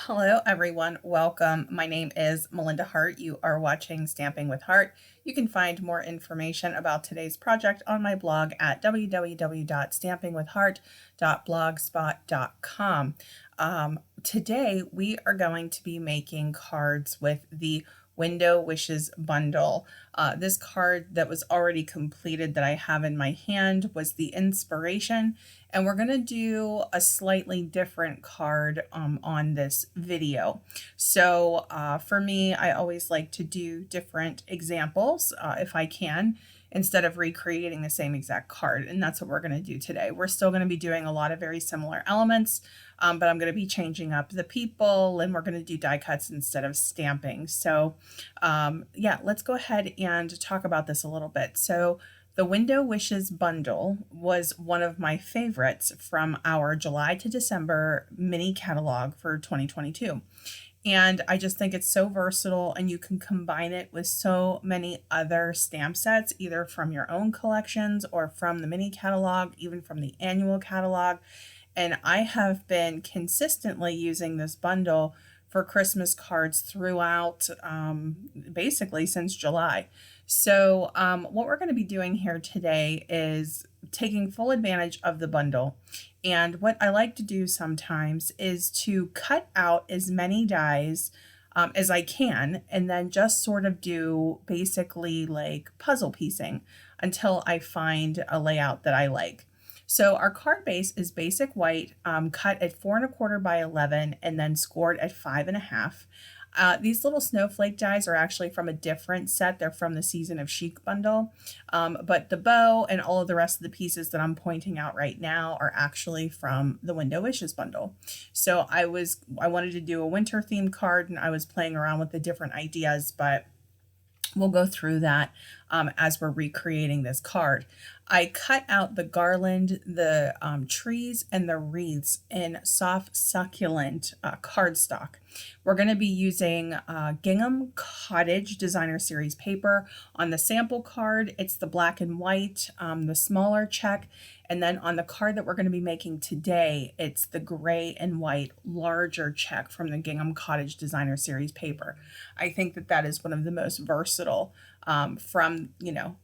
Hello, everyone. Welcome. My name is Melinda Hart. You are watching Stamping with Hart. You can find more information about today's project on my blog at www.stampingwithhart.blogspot.com. Today, we are going to be making cards with the Window Wishes bundle. This card that was already completed that I have in my hand was the inspiration, and we're going to do a slightly different card on this video. So for me, I always like to do different examples if I can, instead of recreating the same exact card. And that's what we're going to do today. We're still going to be doing a lot of very similar elements, but I'm going to be changing up the people, and we're going to do die cuts instead of stamping. So yeah, let's go ahead and talk about this a little bit. So the Window Wishes bundle was one of my favorites from our July to December mini catalog for 2022. And I just think it's so versatile, and you can combine it with so many other stamp sets, either from your own collections or from the mini catalog, even from the annual catalog. And I have been consistently using this bundle for Christmas cards throughout, basically since July. So what we're going to be doing here today is taking full advantage of the bundle. And what I like to do sometimes is to cut out as many dies as I can, and then just sort of do basically like puzzle piecing until I find a layout that I like. So our card base is basic white, cut at 4¼ by 11, and then scored at 5½. These little snowflake dies are actually from a different set. They're from the Season of Chic bundle, but the bow and all of the rest of the pieces that I'm pointing out right now are actually from the Window Wishes bundle. So I wanted to do a winter themed card, and I was playing around with the different ideas, but we'll go through that as we're recreating this card. I cut out the garland, the trees, and the wreaths in soft succulent cardstock. We're going to be using Gingham Cottage Designer Series paper. On the sample card, it's the black and white, the smaller check. And then on the card that we're going to be making today, it's the gray and white larger check from the Gingham Cottage Designer Series paper. I think that that is one of the most versatile from,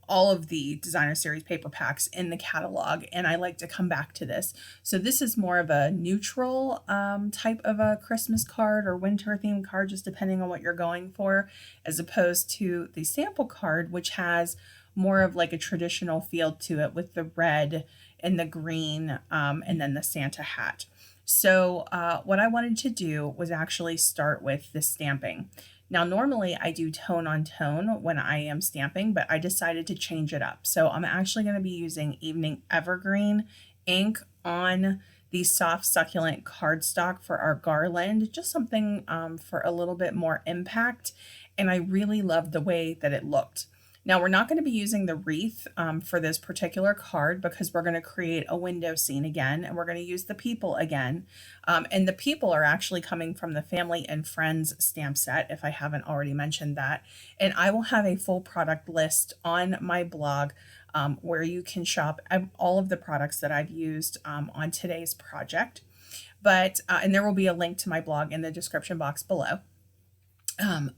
all of the Designer Series paper packs in the catalog. And I like to come back to this. So this is more of a neutral type of a Christmas card or winter themed card, just depending on what you're going for, as opposed to the sample card, which has more of like a traditional feel to it with the red and the green and then the Santa hat. So what I wanted to do was actually start with the stamping. Now, normally I do tone on tone when I am stamping, but I decided to change it up. So I'm actually going to be using Evening Evergreen ink on the soft succulent cardstock for our garland, just something for a little bit more impact. And I really loved the way that it looked. Now, we're not going to be using the wreath for this particular card because we're going to create a window scene again, and we're going to use the people again. And the people are actually coming from the Family and Friends stamp set, if I haven't already mentioned that. And I will have a full product list on my blog where you can shop all of the products that I've used on today's project. And there will be a link to my blog in the description box below.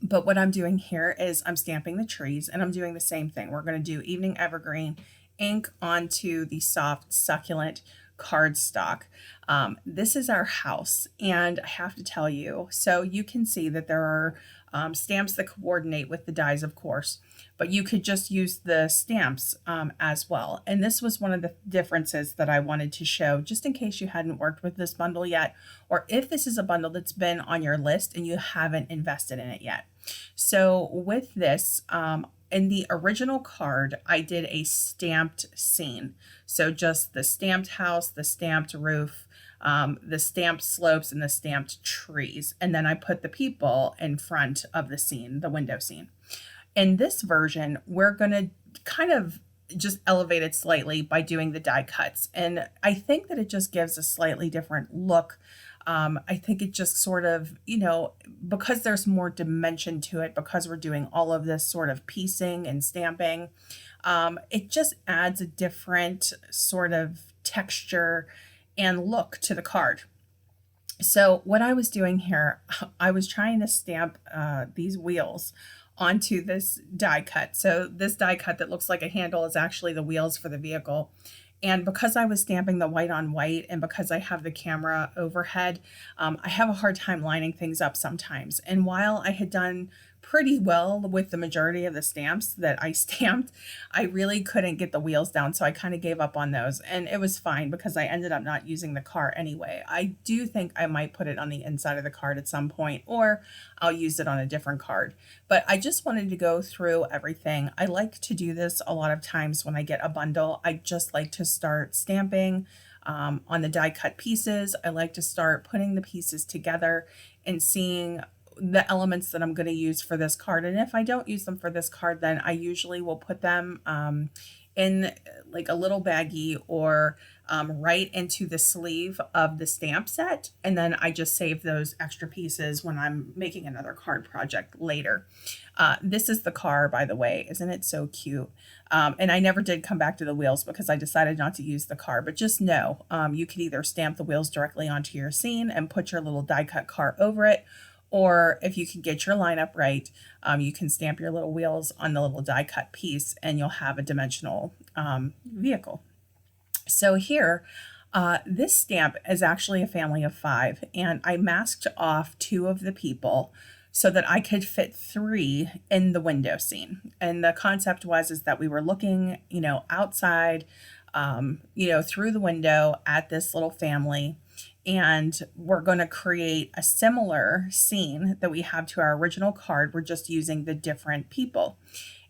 But what I'm doing here is I'm stamping the trees, and I'm doing the same thing. We're going to do Evening Evergreen ink onto the soft succulent cardstock. This is our house, and I have to tell you, so you can see that there are stamps that coordinate with the dies, of course, but you could just use the stamps as well. And this was one of the differences that I wanted to show, just in case you hadn't worked with this bundle yet, or if this is a bundle that's been on your list and you haven't invested in it yet. So with this, in the original card, I did a stamped scene. So just the stamped house, the stamped roof, the stamped slopes, and the stamped trees. And then I put the people in front of the scene, the window scene. In this version, we're going to kind of just elevate it slightly by doing the die cuts. And I think that it just gives a slightly different look. I think it just sort of, because there's more dimension to it, because we're doing all of this sort of piecing and stamping, it just adds a different sort of texture and look to the card. So what I was doing here, I was trying to stamp these wheels onto this die cut. So this die cut that looks like a handle is actually the wheels for the vehicle. And because I was stamping the white on white and because I have the camera overhead, I have a hard time lining things up sometimes. And while I had done pretty well with the majority of the stamps that I stamped, I really couldn't get the wheels down. So I kind of gave up on those. And it was fine because I ended up not using the car anyway. I do think I might put it on the inside of the card at some point, or I'll use it on a different card. But I just wanted to go through everything. I like to do this a lot of times when I get a bundle. I just like to start stamping on the die cut pieces. I like to start putting the pieces together and seeing the elements that I'm going to use for this card. And if I don't use them for this card, then I usually will put them in like a little baggie or right into the sleeve of the stamp set. And then I just save those extra pieces when I'm making another card project later. This is the car, by the way. Isn't it so cute? And I never did come back to the wheels because I decided not to use the car. But just know, you could either stamp the wheels directly onto your scene and put your little die cut car over it, or if you can get your lineup right, you can stamp your little wheels on the little die cut piece and you'll have a dimensional vehicle. So here, this stamp is actually a family of 5, and I masked off 2 of the people so that I could fit 3 in the window scene. And the concept was is that we were looking, outside, through the window at this little family, and we're going to create a similar scene that we have to our original card. We're just using the different people.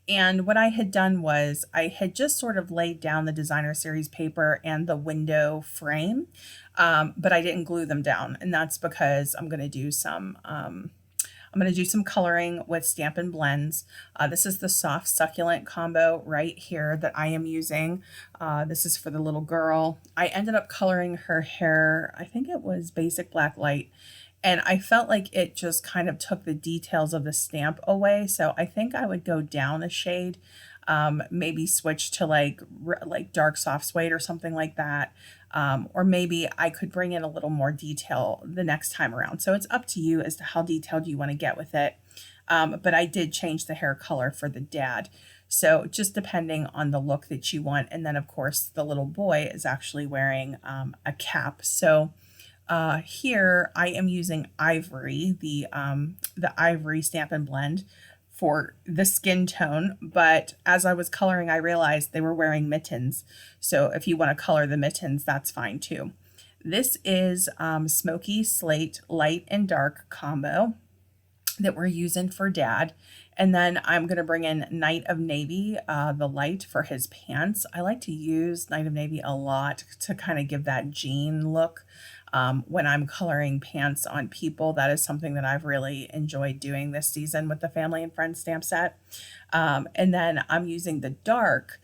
And what I had done was I had just sort of laid down the designer series paper and the window frame, but I didn't glue them down. And that's because I'm going to do some coloring with Stampin' Blends. This is the soft succulent combo right here that I am using. This is for the little girl. I ended up coloring her hair, I think it was basic black light, and I felt like it just kind of took the details of the stamp away. So I think I would go down a shade, maybe switch to like dark soft suede or something like that. Or maybe I could bring in a little more detail the next time around. So it's up to you as to how detailed you want to get with it. But I did change the hair color for the dad. So just depending on the look that you want. And then of course the little boy is actually wearing a cap. So here I am using ivory, the ivory Stampin' Blend for the skin tone, but as I was coloring, I realized they were wearing mittens. So if you want to color the mittens, that's fine too. This is Smoky Slate Light and Dark combo that we're using for Dad. And then I'm going to bring in Night of Navy, the light for his pants. I like to use Night of Navy a lot to kind of give that jean look. When I'm coloring pants on people, that is something that I've really enjoyed doing this season with the Family and Friends stamp set. And then I'm using the dark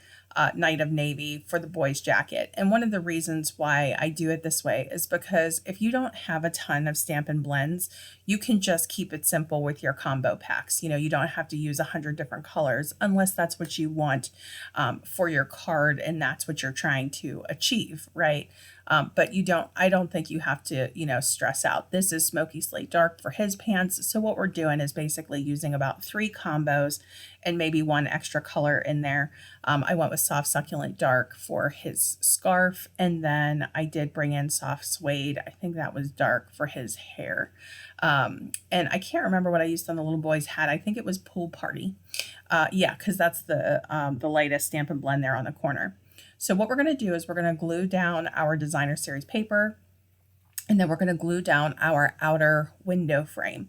Night of Navy for the boy's jacket. And one of the reasons why I do it this way is because if you don't have a ton of Stampin' Blends, you can just keep it simple with your combo packs. You don't have to use 100 different colors unless that's what you want for your card and that's what you're trying to achieve, right? But I don't think you have to, stress out. This is Smoky Slate Dark for his pants. So what we're doing is basically using about 3 combos and maybe 1 extra color in there. I went with Soft Succulent Dark for his scarf. And then I did bring in Soft Suede. I think that was dark for his hair. And I can't remember what I used on the little boy's hat. I think it was Pool Party. Yeah, because that's the lightest Stampin' Blend there on the corner. So what we're going to do is we're going to glue down our designer series paper, and then we're going to glue down our outer window frame.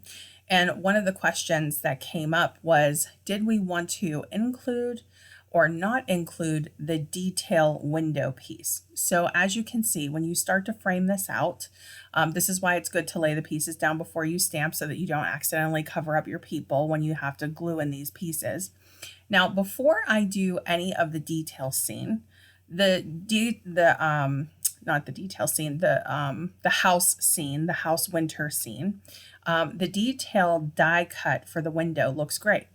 And one of the questions that came up was, did we want to include or not include the detail window piece? So as you can see, when you start to frame this out, this is why it's good to lay the pieces down before you stamp so that you don't accidentally cover up your people when you have to glue in these pieces. Now, before I do any of the detail scene, the house scene, the house winter scene, the detailed die cut for the window looks great.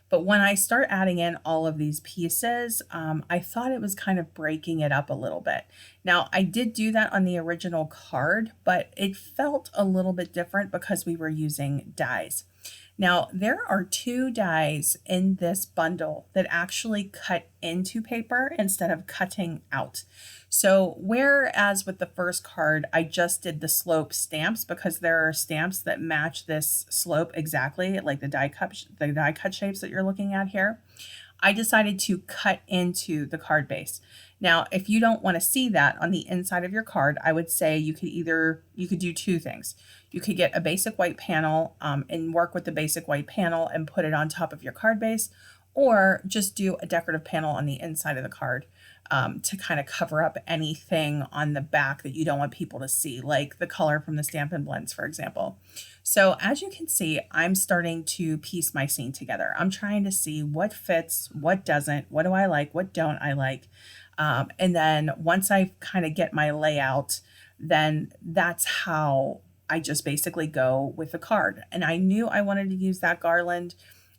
But when I start adding in all of these pieces, I thought it was kind of breaking it up a little bit. Now, I did do that on the original card, but it felt a little bit different because we were using dies. Now, there are two dies in this bundle that actually cut into paper instead of cutting out. So whereas with the first card, I just did the slope stamps because there are stamps that match this slope exactly, like the die cut shapes that you're looking at here. I decided to cut into the card base. Now, if you don't want to see that on the inside of your card, I would say you could do two things. You could get a basic white panel and work with the basic white panel and put it on top of your card base, or just do a decorative panel on the inside of the card to kind of cover up anything on the back that you don't want people to see, like the color from the Stampin' Blends, for example. So as you can see, I'm starting to piece my scene together. I'm trying to see what fits, what doesn't, what do I like, what don't I like. And then once I kind of get my layout, then that's how I just basically go with the card. And I knew I wanted to use that garland.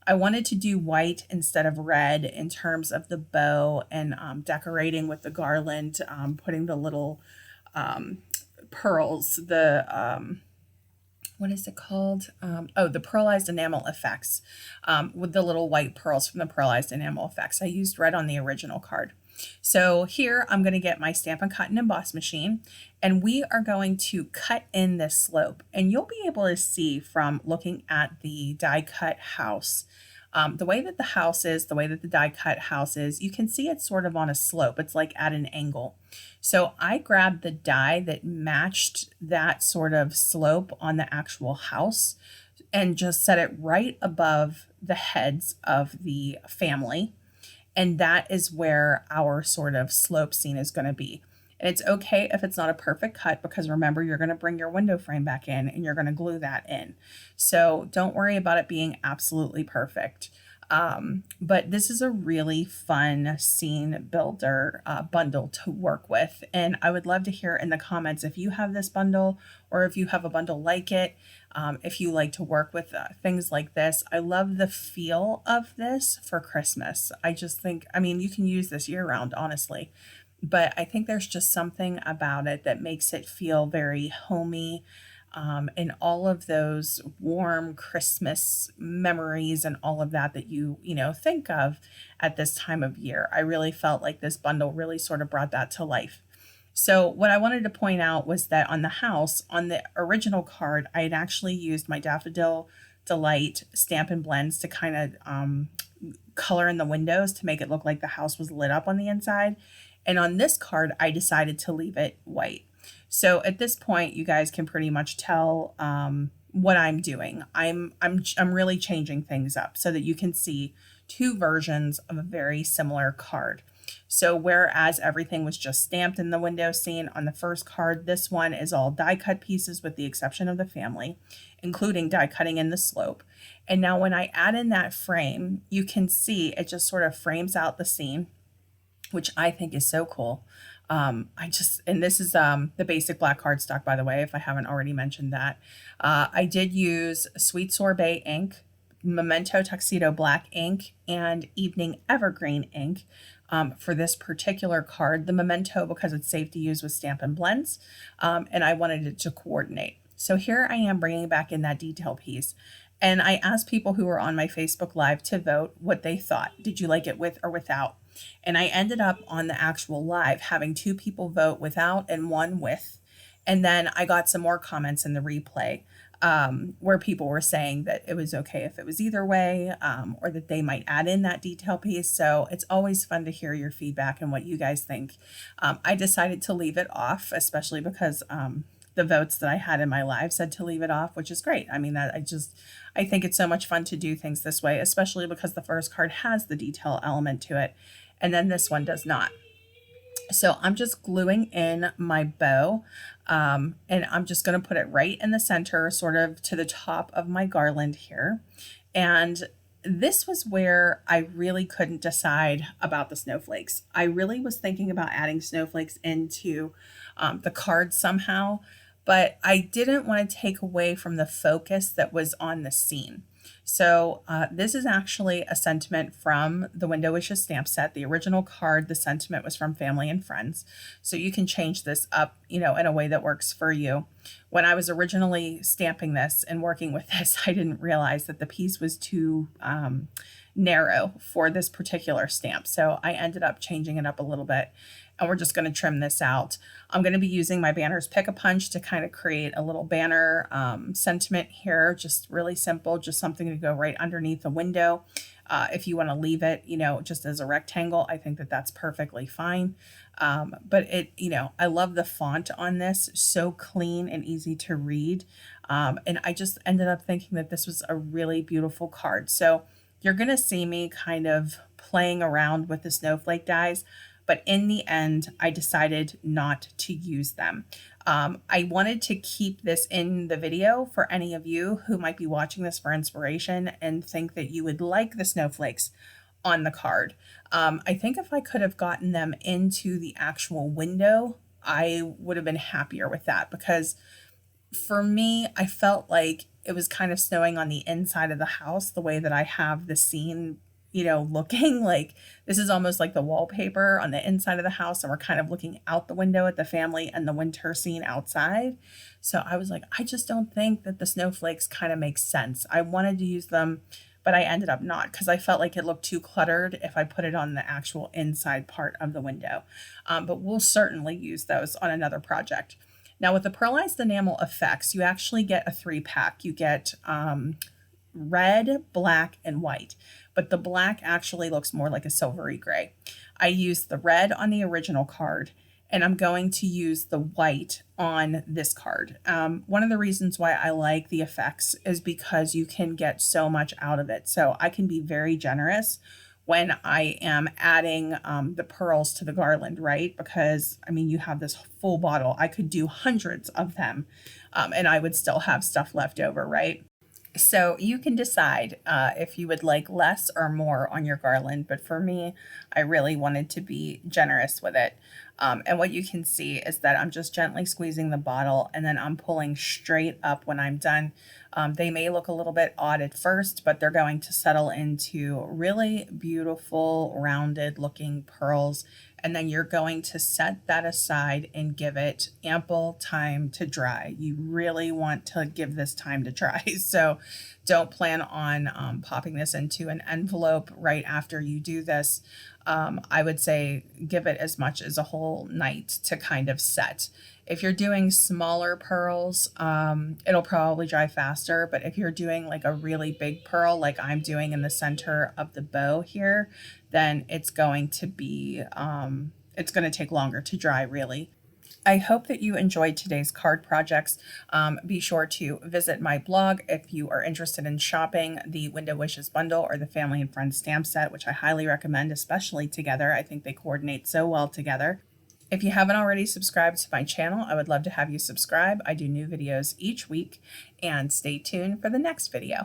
I wanted to do white instead of red in terms of the bow and decorating with the garland, putting the little pearls, what is it called? The pearlized enamel effects with the little white pearls from the pearlized enamel effects. I used red on the original card. So here I'm going to get my Stampin' Cut and Emboss machine, and we are going to cut in this slope. And you'll be able to see from looking at the die cut house, the way that the house is, the way that the die cut house is, you can see it's sort of on a slope. It's like at an angle. So I grabbed the die that matched that sort of slope on the actual house and just set it right above the heads of the family. And that is where our sort of slope scene is going to be. And it's okay if it's not a perfect cut, because remember, you're going to bring your window frame back in and you're going to glue that in. So don't worry about it being absolutely perfect. But this is a really fun scene builder bundle to work with. And I would love to hear in the comments if you have this bundle or if you have a bundle like it. If you like to work with things like this. I love the feel of this for Christmas. I just think, I mean, you can use this year round, honestly, but I think there's just something about it that makes it feel very homey, and all of those warm Christmas memories and all of that that you think of at this time of year. I really felt like this bundle really sort of brought that to life. So what I wanted to point out was that on the house, on the original card, I had actually used my Daffodil Delight Stampin' Blends to kind of color in the windows to make it look like the house was lit up on the inside. And on this card, I decided to leave it white. So at this point, you guys can pretty much tell what I'm doing. I'm really changing things up so that you can see two versions of a very similar card. So whereas everything was just stamped in the window scene on the first card, this one is all die cut pieces with the exception of the family, including die cutting in the slope. And now when I add in that frame, you can see it just sort of frames out the scene, which I think is so cool. And this is the basic black cardstock, by the way, if I haven't already mentioned that. I did use Sweet Sorbet ink, Memento Tuxedo black ink, and Evening Evergreen ink for this particular card. The Memento, because it's safe to use with Stampin' Blends, and I wanted it to coordinate. So here I am bringing back in that detail piece. And I asked people who were on my Facebook Live to vote what they thought. Did you like it with or without? And I ended up on the actual live having 2 people vote without and 1 with. And then I got some more comments in the replay where people were saying that it was okay if it was either way, or that they might add in that detail piece. So it's always fun to hear your feedback and what you guys think. I decided to leave it off, especially because the votes that I had in my live said to leave it off, which is great. I mean, I think it's so much fun to do things this way, especially because the first card has the detail element to it, and then this one does not. So I'm just gluing in my bow, and I'm just going to put it right in the center, sort of to the top of my garland here. And this was where I really couldn't decide about the snowflakes. I really was thinking about adding snowflakes into the card somehow, but I didn't want to take away from the focus that was on the scene. So this is actually a sentiment from the Window Wishes stamp set. The original card, the sentiment was from family and friends. So you can change this up, in a way that works for you. When I was originally stamping this and working with this, I didn't realize that the piece was too narrow for this particular stamp. So I ended up changing it up a little bit, and we're just going to trim this out. I'm going to be using my Banners Pick-a-Punch to kind of create a little banner sentiment here. Just really simple, just something to go right underneath the window. If you want to leave it, just as a rectangle, I think that that's perfectly fine. But I love the font on this, so clean and easy to read. And I just ended up thinking that this was a really beautiful card. So you're going to see me kind of playing around with the snowflake dies, but in the end, I decided not to use them. I wanted to keep this in the video for any of you who might be watching this for inspiration and think that you would like the snowflakes on the card. I think if I could have gotten them into the actual window, I would have been happier with that, because for me, I felt like it was kind of snowing on the inside of the house, the way that I have the scene, looking like this is almost like the wallpaper on the inside of the house. And we're kind of looking out the window at the family and the winter scene outside. So I was like, I just don't think that the snowflakes kind of make sense. I wanted to use them, but I ended up not, because I felt like it looked too cluttered if I put it on the actual inside part of the window. But we'll certainly use those on another project. Now with the Pearlized Enamel Effects, you actually get a 3-pack. You get red, black, and white, but the black actually looks more like a silvery gray. I used the red on the original card, and I'm going to use the white on this card. One of the reasons why I like the effects is because you can get so much out of it. So I can be very generous when I am adding the pearls to the garland, right? Because, you have this full bottle. I could do hundreds of them, and I would still have stuff left over, right? So you can decide if you would like less or more on your garland, but for me, I really wanted to be generous with it. And what you can see is that I'm just gently squeezing the bottle, and then I'm pulling straight up when I'm done. They may look a little bit odd at first, but they're going to settle into really beautiful, rounded looking pearls. And then you're going to set that aside and give it ample time to dry. You really want to give this time to dry. So don't plan on popping this into an envelope right after you do this. I would say give it as much as a whole night to kind of set. If you're doing smaller pearls, it'll probably dry faster. But if you're doing like a really big pearl, like I'm doing in the center of the bow here, then it's going to be, it's going to take longer to dry, really. I hope that you enjoyed today's card projects. Be sure to visit my blog if you are interested in shopping the Window Wishes bundle or the Family and Friends stamp set, which I highly recommend, especially together. I think they coordinate so well together. If you haven't already subscribed to my channel, I would love to have you subscribe. I do new videos each week, and stay tuned for the next video.